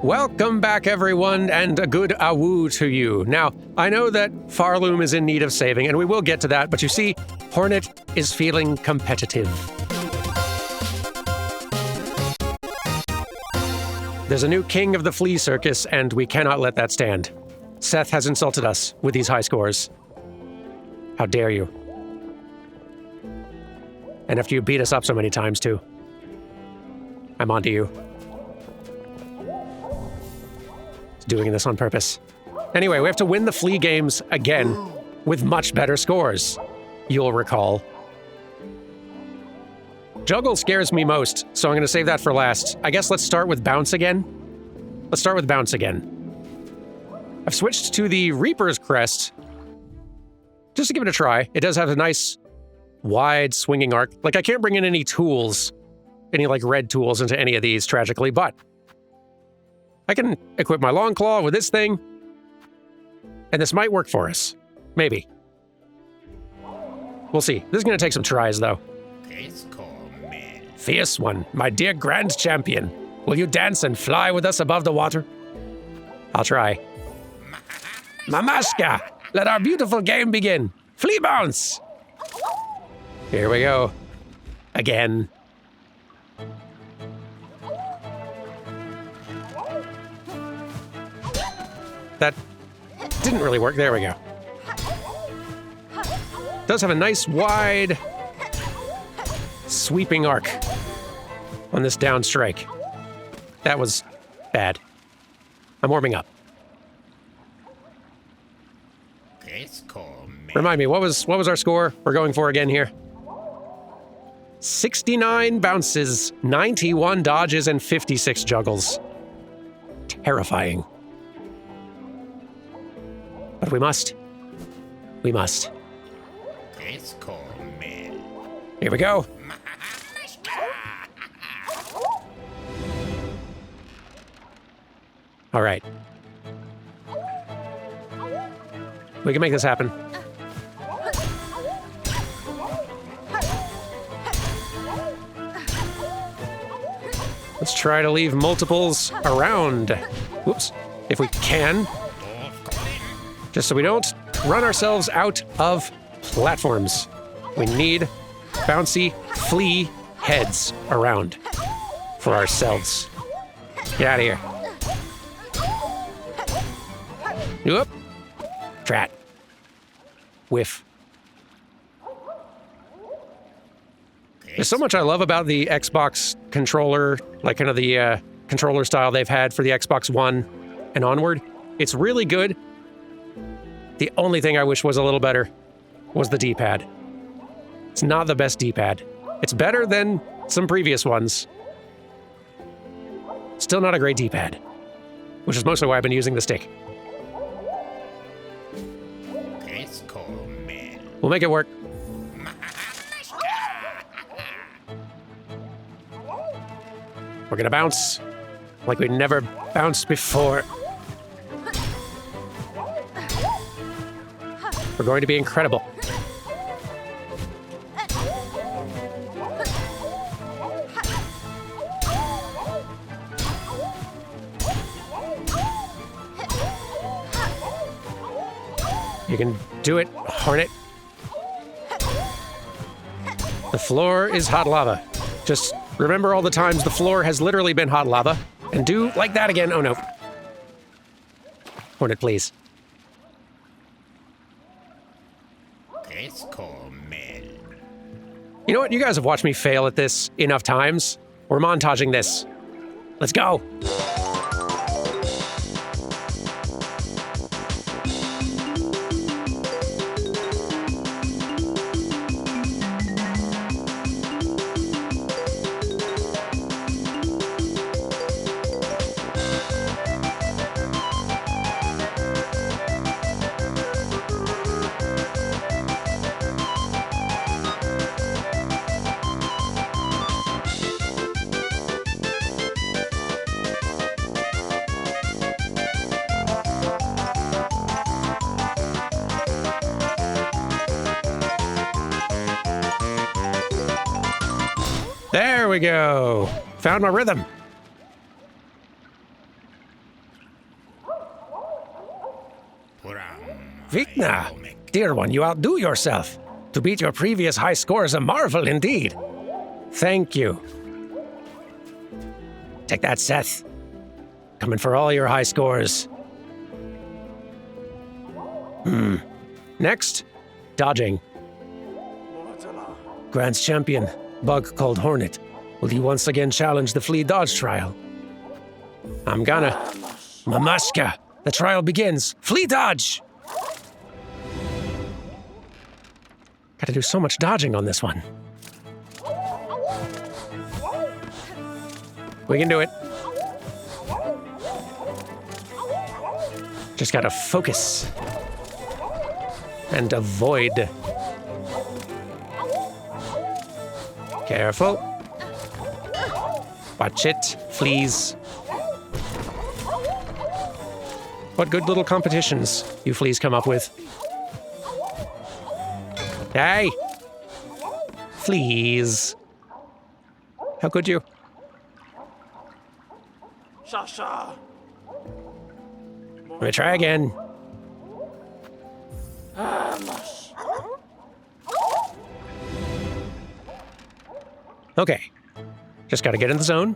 Welcome back, everyone, and a good awoo to you. Now, I know that Farloom is in need of saving, and we will get to that, but you see, Hornet is feeling competitive. There's a new king of the Flea Circus, and we cannot let that stand. Seth has insulted us with these high scores. How dare you? And after you beat us up so many times, too. I'm onto you. Doing this on purpose. Anyway, we have to win the Flea games again with much better scores, you'll recall. Juggle scares me most, so I'm going to save that for last. I guess let's start with Bounce again. Let's start with Bounce again. I've switched to the Reaper's Crest just to give it a try. It does have a nice, wide swinging arc. Like, I can't bring in any tools, any like red tools into any of these, tragically, but I can equip my Long Claw with this thing, and this might work for us. Maybe. We'll see. This is going to take some tries, though. Fierce one, my dear Grand Champion. Will you dance and fly with us above the water? I'll try. Mamashka! Let our beautiful game begin. Flea Bounce! Here we go. Again. That didn't really work. There we go. Does have a nice wide sweeping arc on this down strike. That was bad. I'm warming up. Remind me, what was our score we're going for again here? 69 bounces, 91 dodges, and 56 juggles. Terrifying. But we must. We must. Here we go. All right. We can make this happen. Let's try to leave multiples around. Whoops. If we can. Just so we don't run ourselves out of platforms. We need bouncy flea heads around for ourselves. Get out of here. Whoop. Trat. Whiff. There's so much I love about the Xbox controller, like kind of the controller style they've had for the Xbox One and onward. It's really good. The only thing I wish was a little better was the D-pad. It's not the best D-pad. It's better than some previous ones. Still not a great D-pad, which is mostly why I've been using the stick. We'll make it work. We're gonna bounce like we never bounced before. We're going to be incredible. You can do it, Hornet. The floor is hot lava. Just remember all the times the floor has literally been hot lava. And do like that again. Oh no. Hornet, please. You know what? You guys have watched me fail at this enough times. We're montaging this. Let's go. There we go. Found my rhythm. Vikna, dear one, you outdo yourself. To beat your previous high score is a marvel indeed. Thank you. Take that, Seth. Coming for all your high scores. Next, dodging. Grant's champion, bug called Hornet. Will you once again challenge the Flea dodge trial? I'm gonna. Mamashka, the trial begins. Flea dodge! Gotta do so much dodging on this one. We can do it. Just gotta focus. And avoid. Careful. Watch it, fleas. What good little competitions you fleas come up with. Hey! Fleas. How could you? Let me try again. Okay. Just gotta get in the zone.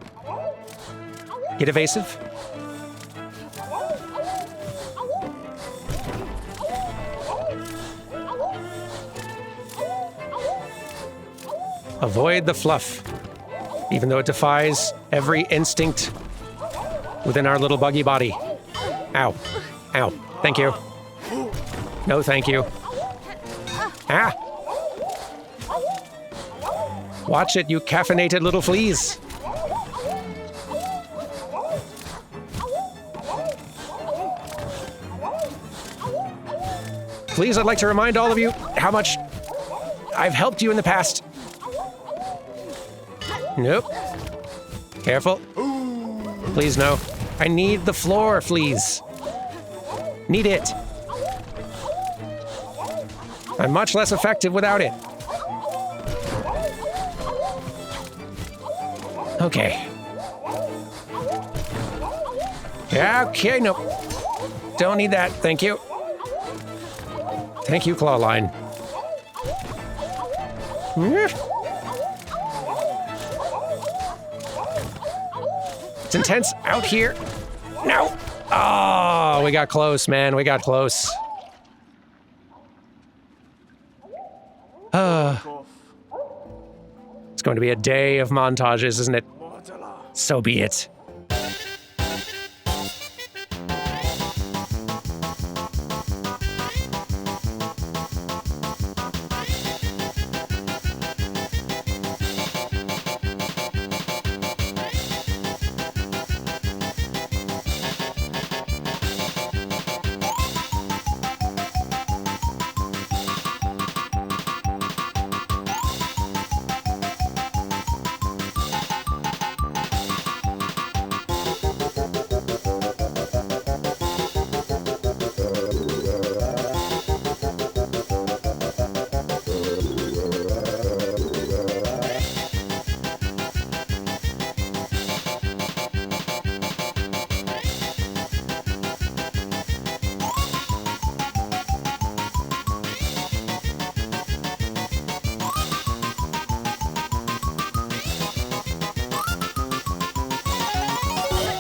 Get evasive. Avoid the fluff, even though it defies every instinct within our little buggy body. Ow. Ow. Thank you. No, thank you. Ah! Watch it, you caffeinated little fleas. Please, I'd like to remind all of you how much I've helped you in the past. Nope. Careful. Please, no. I need the floor, fleas. Need it. I'm much less effective without it. Okay. Okay, nope. Don't need that, thank you. Thank you, Clawline. It's intense out here. No! Oh, we got close, man. We got close. It's going to be a day of montages, isn't it? So be it.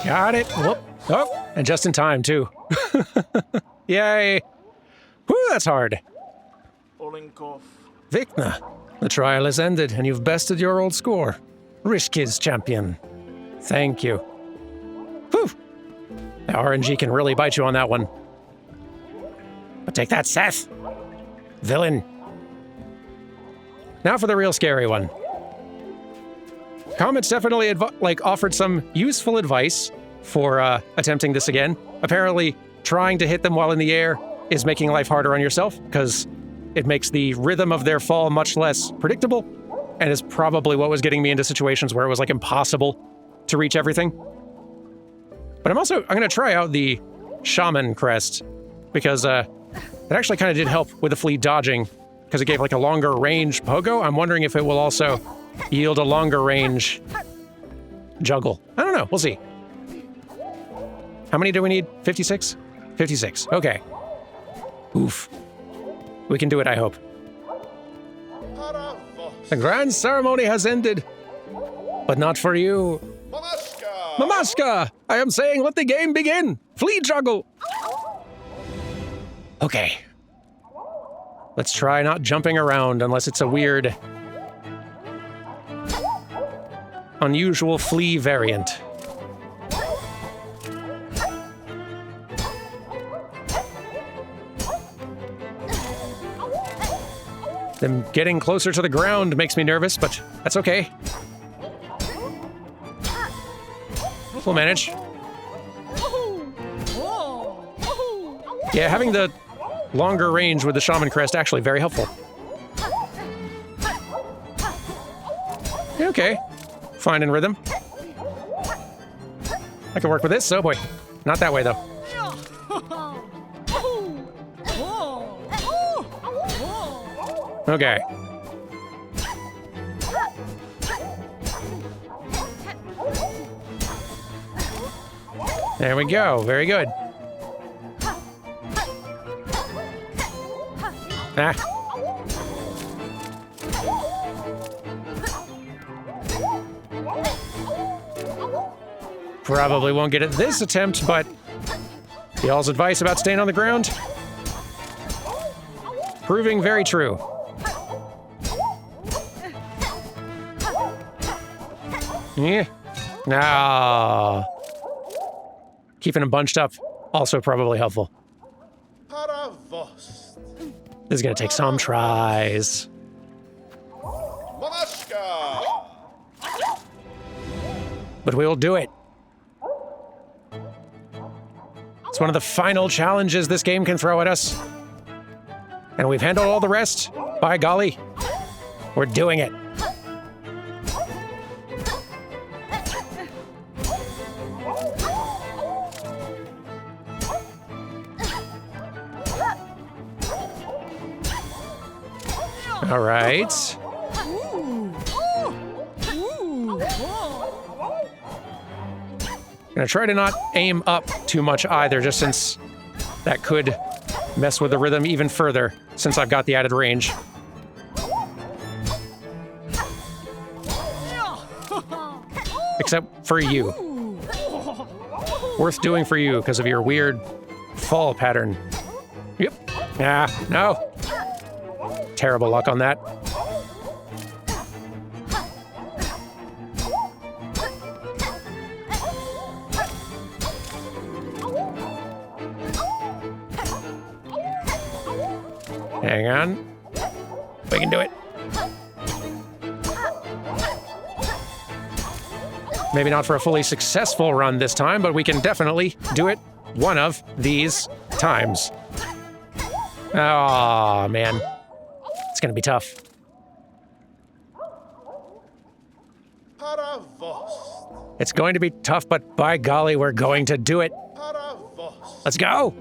Got it. Whoop. Oh, and just in time, too. Yay. Whew, that's hard. Vikna, the trial has ended and you've bested your old score. Rishki's champion. Thank you. Whew. The RNG can really bite you on that one. But take that, Seth. Villain. Now for the real scary one. Comments definitely offered some useful advice for attempting this again. Apparently, trying to hit them while in the air is making life harder on yourself because it makes the rhythm of their fall much less predictable, and is probably what was getting me into situations where it was like impossible to reach everything. But I'm going to try out the Shaman crest because it actually kind of did help with the Flea dodging because it gave like a longer range pogo. I'm wondering if it will also yield a longer range juggle. I don't know. We'll see. How many do we need? 56? 56. Okay. Oof. We can do it, I hope. The grand ceremony has ended. But not for you. Mamaska! I am saying let the game begin! Flea juggle! Okay. Let's try not jumping around unless it's a weird, unusual Flea variant. Them getting closer to the ground makes me nervous, but that's okay. We'll manage. Yeah, having the longer range with the Shaman Crest actually very helpful. Okay. Fine in rhythm. I can work with this. Oh boy. Not that way, though. Okay. There we go. Very good. Ah. Probably won't get it this attempt, but y'all's advice about staying on the ground? Proving very true. Yeah. No. Keeping them bunched up, also probably helpful. This is gonna take some tries. But we'll do it. It's one of the final challenges this game can throw at us. And we've handled all the rest. By golly, we're doing it. All right. Gonna try to not aim up too much either, just since that could mess with the rhythm even further, since I've got the added range. Except for you. Worth doing for you because of your weird fall pattern. Yep. Ah, no. Terrible luck on that. Hang on. We can do it. Maybe not for a fully successful run this time, but we can definitely do it one of these times. Oh, man. It's gonna be tough. It's going to be tough, but by golly, we're going to do it. Let's go!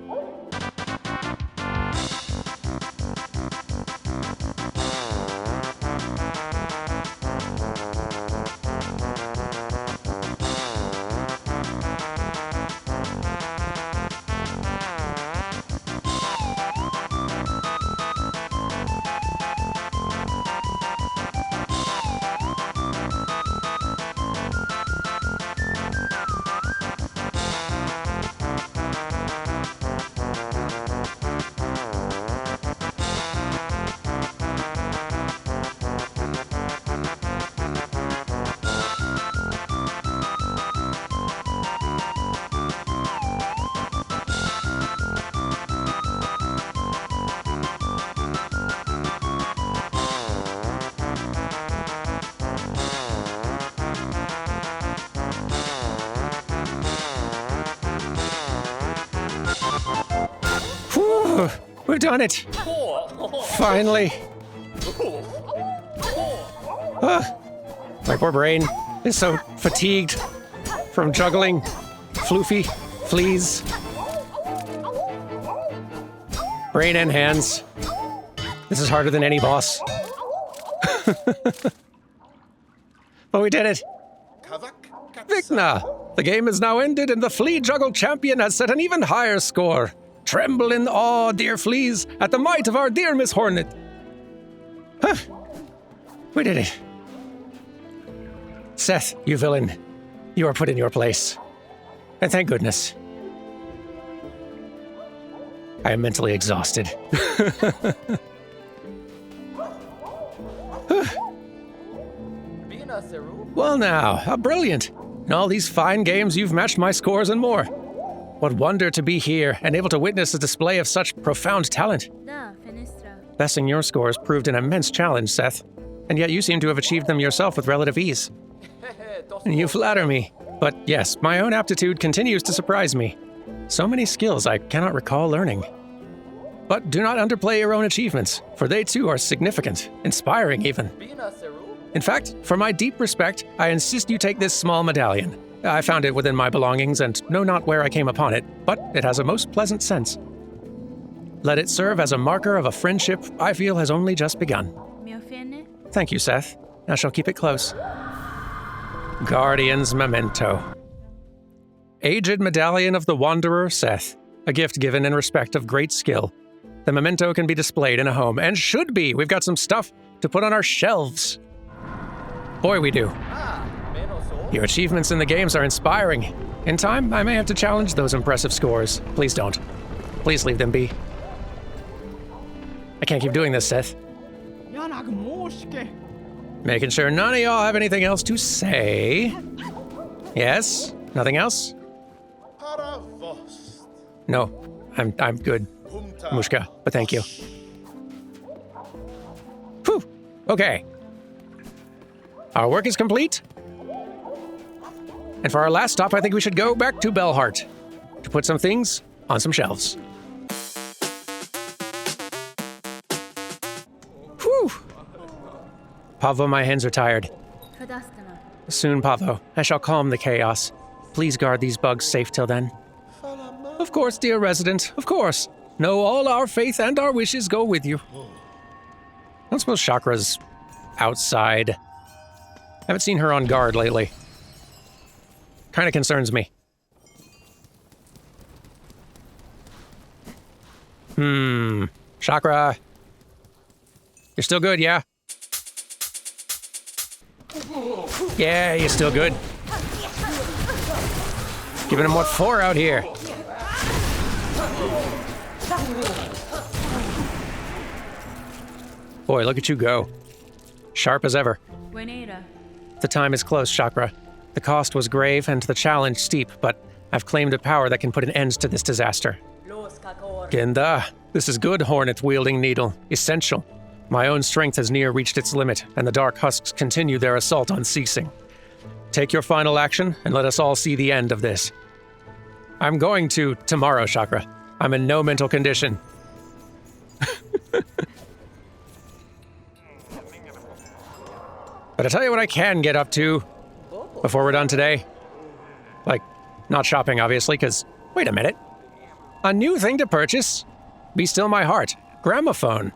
We've done it! Finally! My poor brain is so fatigued from juggling floofy fleas. Brain and hands. This is harder than any boss. But we did it! Vikna! The game is now ended and the Flea Juggle champion has set an even higher score. Tremble in awe, dear fleas, at the might of our dear Miss Hornet. Huh. We did it. Seth, you villain. You are put in your place. And thank goodness. I am mentally exhausted. Well now, how brilliant. In all these fine games, you've matched my scores and more. What wonder to be here and able to witness a display of such profound talent. Besting your scores proved an immense challenge, Seth, and yet you seem to have achieved them yourself with relative ease. You flatter me, but yes, my own aptitude continues to surprise me. So many skills I cannot recall learning. But do not underplay your own achievements, for they too are significant, inspiring even. In fact, for my deep respect, I insist you take this small medallion. I found it within my belongings and know not where I came upon it, but it has a most pleasant sense. Let it serve as a marker of a friendship I feel has only just begun. Thank you, Seth. I shall keep it close. Guardian's Memento. Aged Medallion of the Wanderer, Seth. A gift given in respect of great skill. The memento can be displayed in a home, and should be. We've got some stuff to put on our shelves. Boy, we do. Your achievements in the games are inspiring. In time, I may have to challenge those impressive scores. Please don't. Please leave them be. I can't keep doing this, Seth. Making sure none of y'all have anything else to say. Yes? Nothing else? No, I'm good, Mushka, but thank you. Whew, okay. Our work is complete. And for our last stop, I think we should go back to Bellheart to put some things on some shelves. Whew. Pavo, my hands are tired. Soon, Pavo, I shall calm the chaos. Please guard these bugs safe till then. Of course, dear resident, of course. Know all our faith and our wishes go with you. I don't suppose Chakra's outside. Haven't seen her on guard lately. Kind of concerns me. Chakra. You're still good, yeah? Yeah, you're still good. Giving him what for out here? Boy, look at you go. Sharp as ever. The time is close, Chakra. The cost was grave and the challenge steep, but I've claimed a power that can put an end to this disaster. Genda, this is good, hornet-wielding needle. Essential. My own strength has near reached its limit, and the dark husks continue their assault unceasing. Take your final action, and let us all see the end of this. I'm going to tomorrow, Chakra. I'm in no mental condition. But I'll tell you what I can get up to before we're done today. Like, not shopping, obviously, because, wait a minute. A new thing to purchase? Be Still My Heart. Gramophone.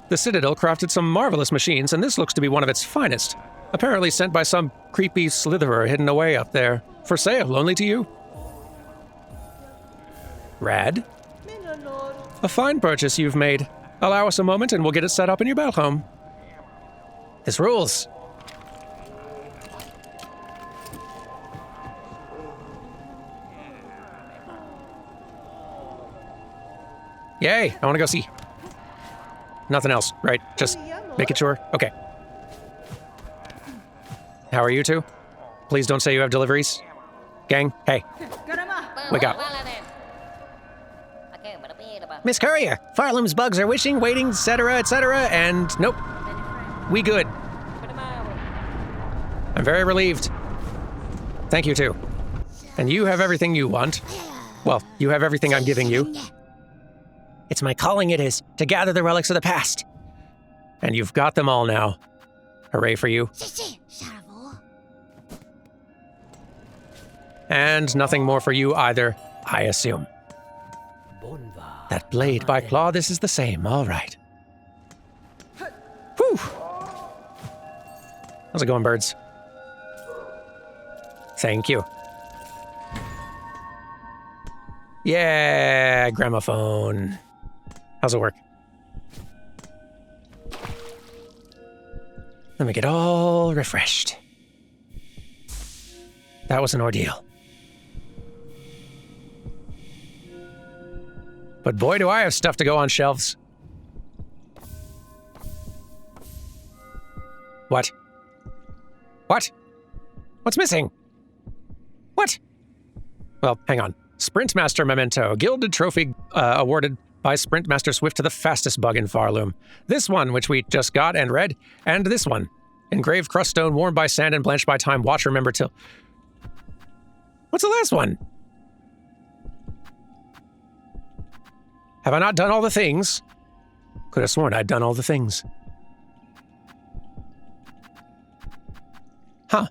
The Citadel crafted some marvelous machines, and this looks to be one of its finest. Apparently sent by some creepy slitherer hidden away up there. For sale, only to you. Rad. A fine purchase you've made. Allow us a moment and we'll get it set up in your battle home. This rules. Yay, I want to go see. Nothing else, right? Just making sure? Okay. How are you two? Please don't say you have deliveries. Gang, hey. Wake up. Miss Courier, Farlam's bugs are wishing, waiting, etc., and nope. We good. I'm very relieved. Thank you, too. And you have everything you want. Well, you have everything I'm giving you. It's my calling, it is, to gather the relics of the past. And you've got them all now. Hooray for you. And nothing more for you either, I assume. That blade by Claw, this is the same, all right. Whew. How's it going, birds? Thank you. Yeah, gramophone. How's it work? Let me get all refreshed. That was an ordeal. But boy, do I have stuff to go on shelves. What? What? What's missing? What? Well, hang on. Sprintmaster memento. Gilded trophy awarded by Sprintmaster Swift to the fastest bug in Farloom. This one, which we just got and read, and this one. Engraved crust stone, warmed by sand and blanched by time. Watch, remember till... What's the last one? Have I not done all the things? Could have sworn I'd done all the things. Huh.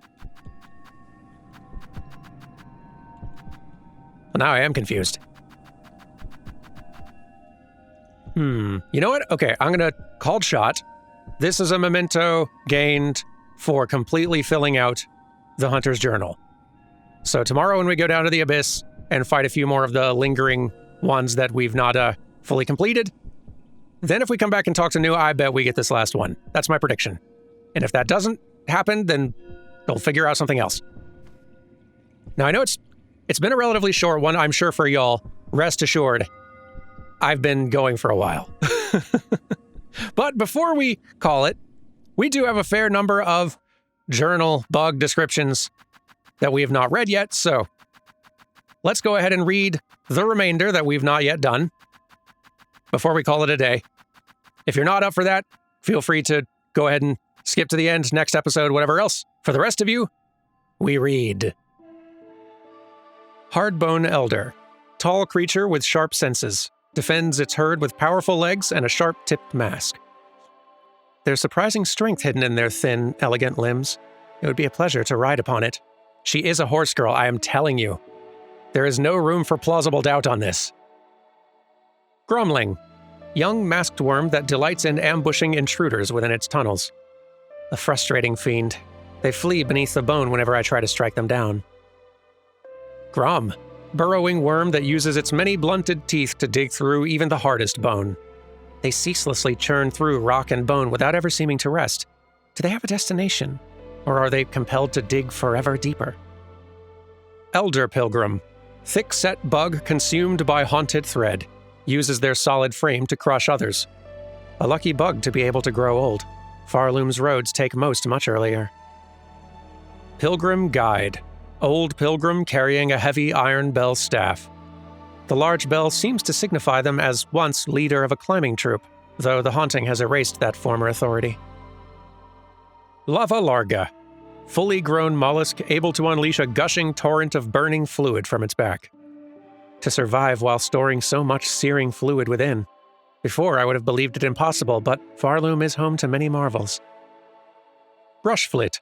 Well, now I am confused. You know what? Okay, I'm gonna called shot. This is a memento gained for completely filling out the Hunter's Journal. So tomorrow when we go down to the Abyss and fight a few more of the lingering ones that we've not fully completed, then if we come back and talk to New, I bet we get this last one. That's my prediction. And if that doesn't happen, then we'll figure out something else. Now I know it's been a relatively short one, I'm sure for y'all. Rest assured, I've been going for a while. But before we call it, we do have a fair number of journal bug descriptions that we have not read yet, so let's go ahead and read the remainder that we've not yet done before we call it a day. If you're not up for that, feel free to go ahead and skip to the end, next episode, whatever else. For the rest of you, we read. Hardbone Elder. Tall creature with sharp senses. Defends its herd with powerful legs and a sharp-tipped mask. There's surprising strength hidden in their thin, elegant limbs. It would be a pleasure to ride upon it. She is a horse girl, I am telling you. There is no room for plausible doubt on this. Gromling. Young masked worm that delights in ambushing intruders within its tunnels. A frustrating fiend. They flee beneath the bone whenever I try to strike them down. Grom. Burrowing worm that uses its many blunted teeth to dig through even the hardest bone. They ceaselessly churn through rock and bone without ever seeming to rest. Do they have a destination? Or are they compelled to dig forever deeper? Elder Pilgrim. Thick-set bug consumed by haunted thread. Uses their solid frame to crush others. A lucky bug to be able to grow old. Farloom's roads take most much earlier. Pilgrim Guide. Old pilgrim carrying a heavy iron bell staff. The large bell seems to signify them as once leader of a climbing troop, though the haunting has erased that former authority. Lava Larga. Fully grown mollusk able to unleash a gushing torrent of burning fluid from its back. To survive while storing so much searing fluid within. Before I would have believed it impossible, but Farloom is home to many marvels. Brushflit.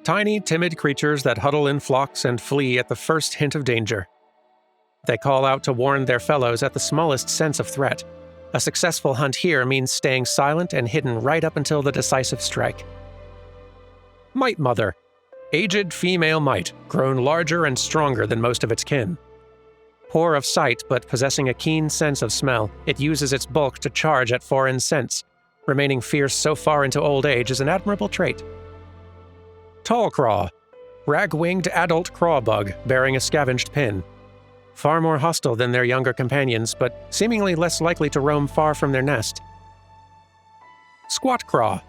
Tiny, timid creatures that huddle in flocks and flee at the first hint of danger. They call out to warn their fellows at the smallest sense of threat. A successful hunt here means staying silent and hidden right up until the decisive strike. Mite Mother. Aged female mite, grown larger and stronger than most of its kin. Poor of sight, but possessing a keen sense of smell, it uses its bulk to charge at foreign scents. Remaining fierce so far into old age is an admirable trait. Tall Craw. Rag-winged adult craw bug bearing a scavenged pin. Far more hostile than their younger companions, but seemingly less likely to roam far from their nest. Squat Craw.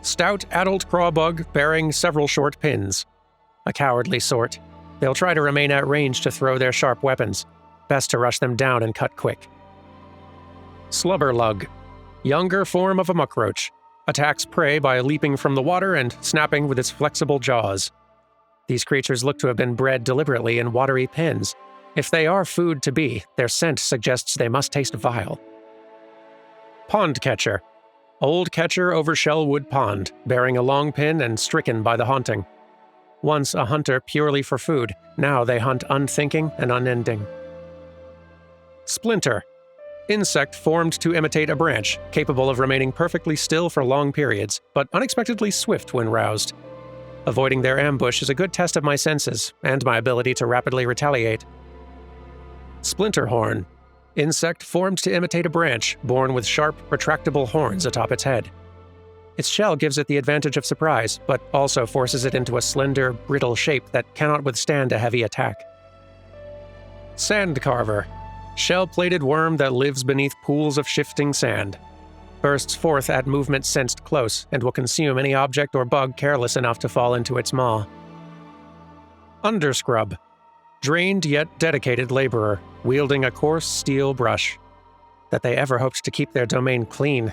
Stout adult craw bug bearing several short pins. A cowardly sort. They'll try to remain at range to throw their sharp weapons. Best to rush them down and cut quick. Slubberlug. Younger form of a muckroach. Attacks prey by leaping from the water and snapping with its flexible jaws. These creatures look to have been bred deliberately in watery pens. If they are food to be, their scent suggests they must taste vile. Pond Catcher. Old catcher over Shellwood Pond, bearing a long pin and stricken by the haunting. Once a hunter purely for food, now they hunt unthinking and unending. Splinter. Insect formed to imitate a branch, capable of remaining perfectly still for long periods, but unexpectedly swift when roused. Avoiding their ambush is a good test of my senses and my ability to rapidly retaliate. Splinterhorn. Insect formed to imitate a branch, born with sharp, retractable horns atop its head. Its shell gives it the advantage of surprise, but also forces it into a slender, brittle shape that cannot withstand a heavy attack. Sandcarver. Shell-plated worm that lives beneath pools of shifting sand. Bursts forth at movement sensed close, and will consume any object or bug careless enough to fall into its maw. Underscrub. Drained yet dedicated laborer, wielding a coarse steel brush. That they ever hoped to keep their domain clean.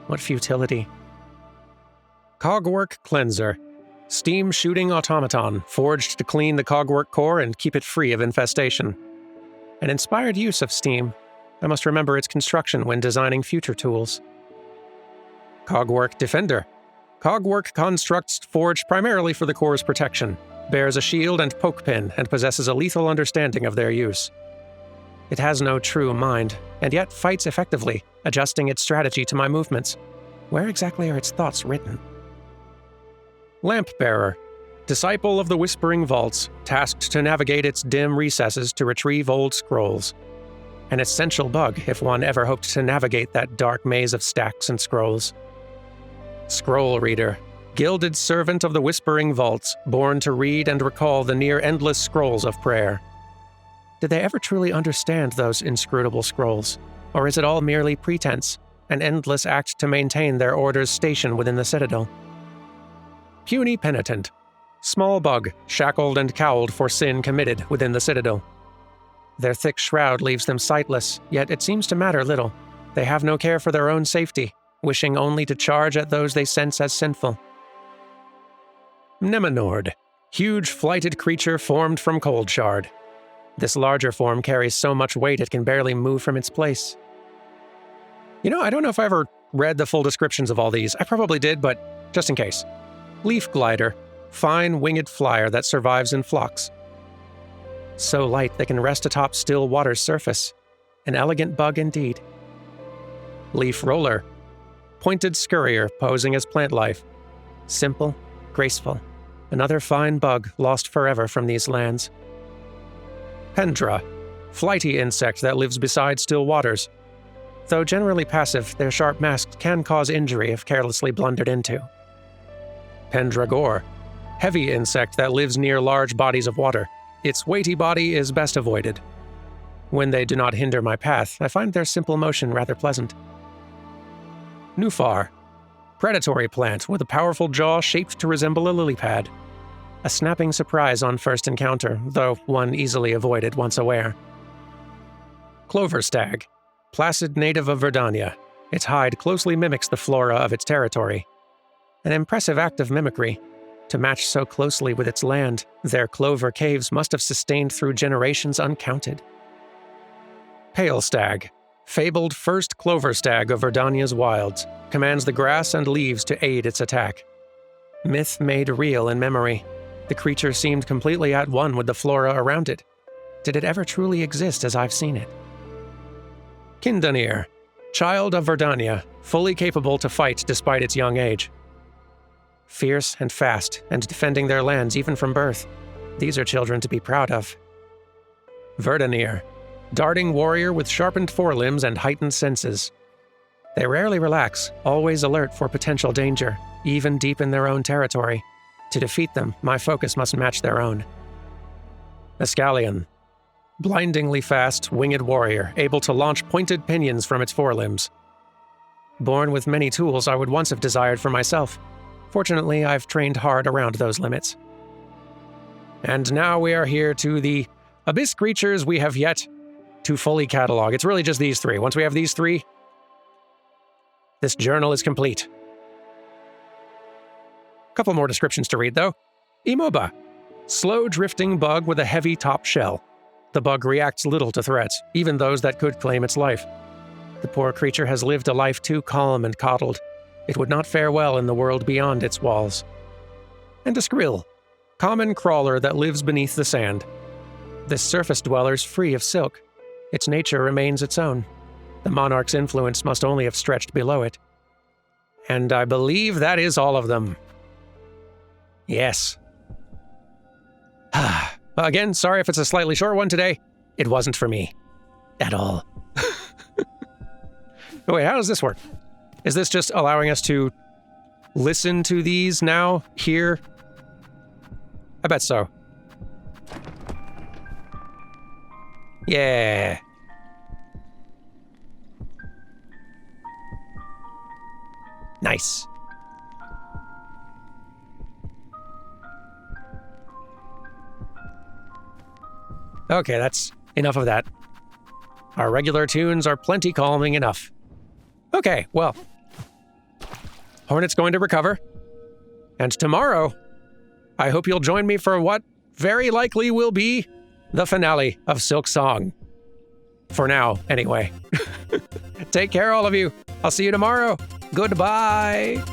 What futility. Cogwork Cleanser. Steam-shooting automaton, forged to clean the cogwork core and keep it free of infestation. An inspired use of steam. I must remember its construction when designing future tools. Cogwork Defender. Cogwork constructs forged primarily for the core's protection, bears a shield and poke pin, and possesses a lethal understanding of their use. It has no true mind, and yet fights effectively, adjusting its strategy to my movements. Where exactly are its thoughts written? Lamp Bearer. Disciple of the Whispering Vaults, tasked to navigate its dim recesses to retrieve old scrolls. An essential bug if one ever hoped to navigate that dark maze of stacks and scrolls. Scroll Reader. Gilded servant of the Whispering Vaults, born to read and recall the near-endless scrolls of prayer. Did they ever truly understand those inscrutable scrolls? Or is it all merely pretense, an endless act to maintain their order's station within the Citadel? Puny Penitent. Small bug, shackled and cowled for sin committed within the Citadel. Their thick shroud leaves them sightless, yet it seems to matter little. They have no care for their own safety, wishing only to charge at those they sense as sinful. Nemanord. Huge flighted creature formed from cold shard. This larger form carries so much weight it can barely move from its place. I don't know if I ever read the full descriptions of all these. I probably did, but just in case. Leaf Glider. Fine winged flyer that survives in flocks. So light they can rest atop still water's surface. An elegant bug indeed. Leaf Roller. Pointed scurrier posing as plant life. Simple, graceful. Another fine bug lost forever from these lands. Pendra. Flighty insect that lives beside still waters. Though generally passive, their sharp masks can cause injury if carelessly blundered into. Pendragore. Heavy insect that lives near large bodies of water. Its weighty body is best avoided. When they do not hinder my path, I find their simple motion rather pleasant. Nufar. Predatory plant with a powerful jaw shaped to resemble a lily pad. A snapping surprise on first encounter, though one easily avoided once aware. Clover Stag. Placid native of Verdania. Its hide closely mimics the flora of its territory. An impressive act of mimicry. To match so closely with its land, their clover caves must have sustained through generations uncounted. Pale Stag. Fabled first clover stag of Verdania's wilds, commands the grass and leaves to aid its attack. Myth made real in memory. The creature seemed completely at one with the flora around it. Did it ever truly exist as I've seen it? Kindanir. Child of Verdania, fully capable to fight despite its young age. Fierce and fast, and defending their lands even from birth. These are children to be proud of. Verdanir. Darting warrior with sharpened forelimbs and heightened senses. They rarely relax, always alert for potential danger, even deep in their own territory. To defeat them, my focus must match their own. Escallion. Blindingly fast, winged warrior, able to launch pointed pinions from its forelimbs. Born with many tools I would once have desired for myself. Fortunately, I've trained hard around those limits. And now we are here to the abyss creatures we have yet to fully catalog. It's really just these three. Once we have these three, this journal is complete. Couple more descriptions to read, though. Imoba. Slow drifting bug with a heavy top shell. The bug reacts little to threats, even those that could claim its life. The poor creature has lived a life too calm and coddled. It would not fare well in the world beyond its walls. And a Skrill. Common crawler that lives beneath the sand. This surface dweller's free of silk. Its nature remains its own. The monarch's influence must only have stretched below it. And I believe that is all of them. Yes. Again, sorry if it's a slightly short one today. It wasn't for me. at all. Wait, how does this work? Is this just allowing us to listen to these now, here? I bet so. Yeah. Nice. Okay, that's enough of that. Our regular tunes are plenty calming enough. Okay, well. Hornet's going to recover. And tomorrow, I hope you'll join me for what very likely will be the finale of Silksong. For now, anyway. Take care, all of you. I'll see you tomorrow. Goodbye.